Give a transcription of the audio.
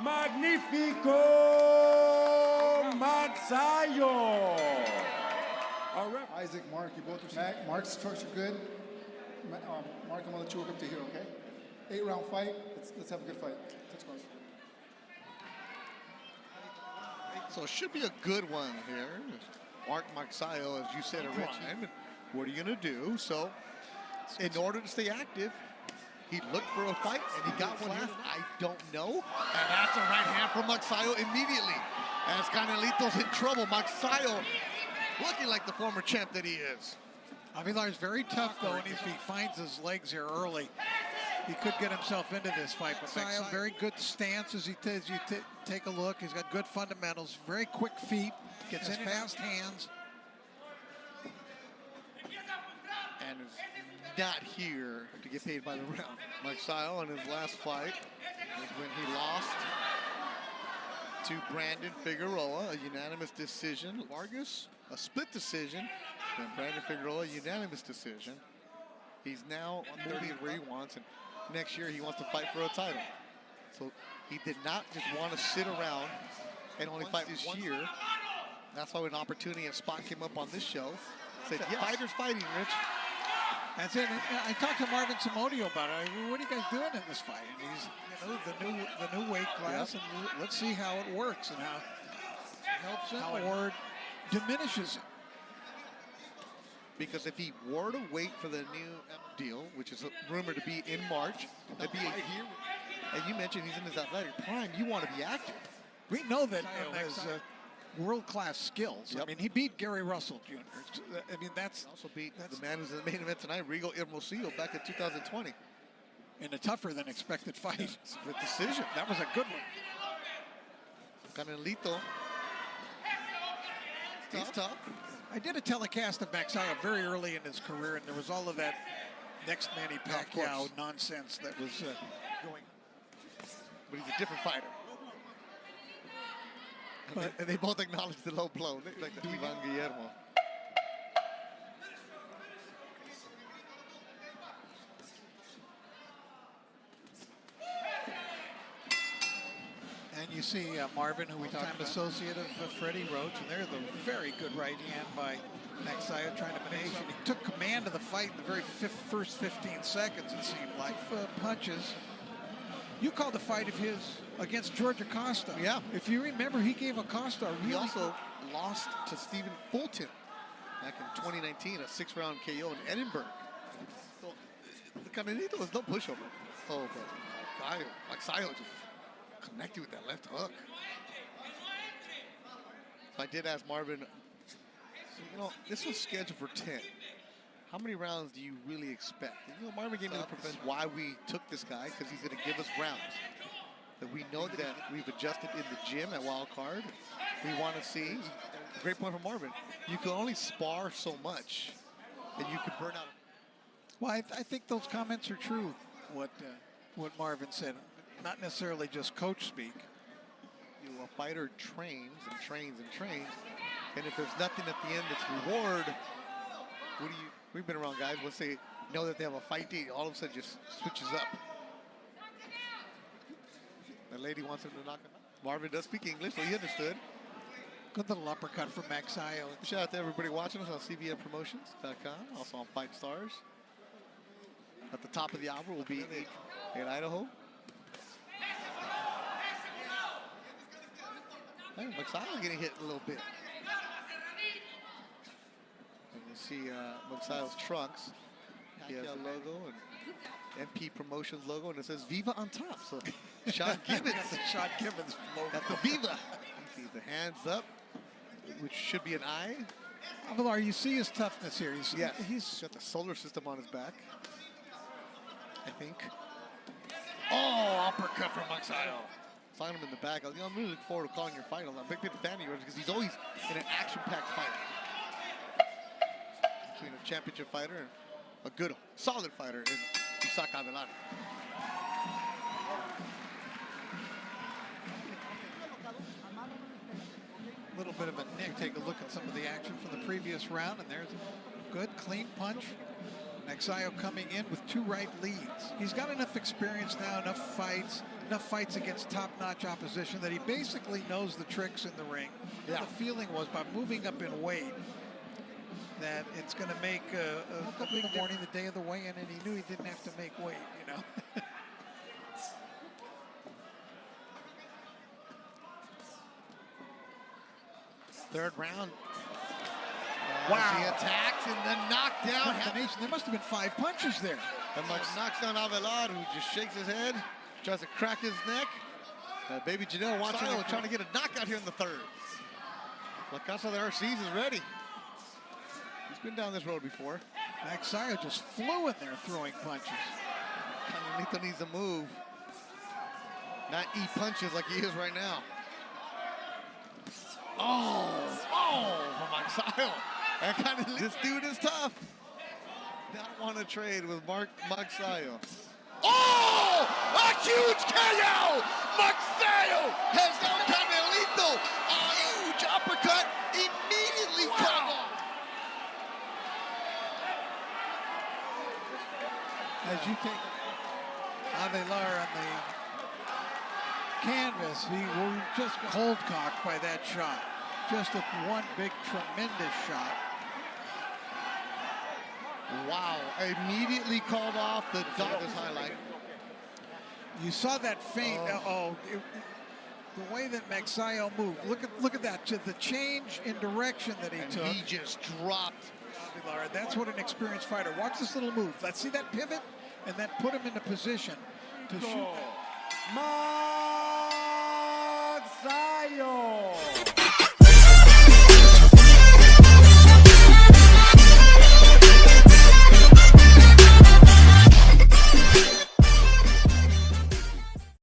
Magnifico Magsayo. Isaac, Mark, you both are Mark's strokes are good. Mark, I'm gonna let you work up to here, okay? 8-round fight. Let's have a good fight. Let's go. So it should be a good one here. Mark Magsayo, as you said, Rich. What are you gonna do? So, in order to stay active, he looked for a fight and he got one last. I don't know. And that's a right hand from Magsayo immediately. As Canelito's in trouble. Magsayo looking like the former champ that he is. Avelar is very tough, though, and if he finds his legs here early, he could get himself into this fight. But Magsayo, very good stance as you take a look. He's got good fundamentals, very quick feet, gets in fast hands. And is not here to get paid by the round. Magsayo in his last fight was when he lost to Brandon Figueroa, a unanimous decision. Vargas, a split decision. And Brandon Figueroa, unanimous decision. He's now moving where he wants, and next year he wants to fight for a title. So he did not just want to sit around and only fight this year. That's why when an opportunity and spot came up on this show, said, yes. Fighters fighting, Rich. That's it. I talked to Marvin Samodio about it. What are you guys doing in this fight? And he's, the new weight class, and let's see how it works and how it helps him or diminishes him. Because if he were to wait for the new deal, which is rumored to be in March, that'd be a year. And you mentioned he's in his athletic prime. You want to be active. We know that has world-class skills. Yep. I mean, he beat Gary Russell Jr. I mean, that's also beat the man who's in the main event tonight, Rigo Hermosillo, back in 2020. In a tougher than expected fight. With decision. That was a good one. Canelito. He's tough. I did a telecast of Magsayo very early in his career, and there was all of that next Manny Pacquiao nonsense that was going. But he's a different fighter. And they both acknowledge the low blow, like the Ivan Guillermo. And you see Marvin, who we talked about, associate of Freddie Roach, and there's a very good right hand by Magsayo trying to manage. He took command of the fight in the very first 15 seconds, it seemed like. Punches. You called the fight of his against George Acosta. Yeah. If you remember, he gave Acosta a really... He also lost to Stephen Fulton back in 2019, a 6-round KO in Edinburgh. So, the Canelito was no pushover. Oh, but Magsayo just connected with that left hook. So I did ask Marvin, so, this was scheduled for 10. How many rounds do you really expect? And, Marvin gave me the preface why we took this guy, because he's going to give us rounds. That we know that we've adjusted in the gym at Wild Card. We want to see. Great point from Marvin. You can only spar so much, and you could burn out. Well, I think those comments are true. What Marvin said, not necessarily just coach speak. A fighter trains and trains and trains, and if there's nothing at the end that's reward, we've been around guys, once they know that they have a fight date, all of a sudden just switches up. The lady wants him to knock him out. Marvin does speak English, so he understood. Good little uppercut from Magsayo. Shout out to everybody watching us on cbnpromotions.com, also on Fight Stars. At the top of the hour will be in Idaho. Hey, Magsayo getting hit a little bit. And you see Magsayo's trunks. He has a logo and MP Promotions logo, and it says Viva on top. So Sean Gibbons. Sean Gibbons logo. At the Viva. You see the hands up, which should be an eye. Avelar, you see his toughness here. He's got the solar system on his back, I think. Oh, uppercut from Magsayo. Saw him in the back. I'm really looking forward to calling your fight. I'm a big fan of yours because he's always in an action-packed fight. Between a championship fighter and a good, solid fighter in Isaac Avelar. A little bit of a nick. Take a look at some of the action from the previous round, and there's a good, clean punch. Magsayo coming in with 2 right leads. He's got enough experience now, enough fights against top-notch opposition that he basically knows the tricks in the ring. Yeah. The feeling was by moving up in weight that it's going to make a big morning, the day of the weigh-in, and he knew he didn't have to make weight, you know. Third round. Wow. He attacks and then knockdown. Combination. There must have been 5 punches there. And knocks down Avelar, who just shakes his head, tries to crack his neck. Baby Janelle watching him, trying to get a knockout here in the third. La Casa de Arces is ready. He's been down this road before. Magsayo just flew in there throwing punches. Carmelito needs to move. Not eat punches like he is right now. Oh, from Magsayo. And this dude is tough. Not want to trade with Magsayo. Oh, a huge KO! Magsayo has down Carmelito. A huge uppercut immediately cut off. As you take Avelar on the canvas, he was just cold cocked by that shot. Just one big, tremendous shot. Wow, immediately called off the Dodgers highlight. You saw that feint. The way that Magsayo moved. Look at that. The change in direction that he took. He just dropped. Avelar. That's what an experienced fighter. Watch this little move. Let's see that pivot and then put him into position to shoot.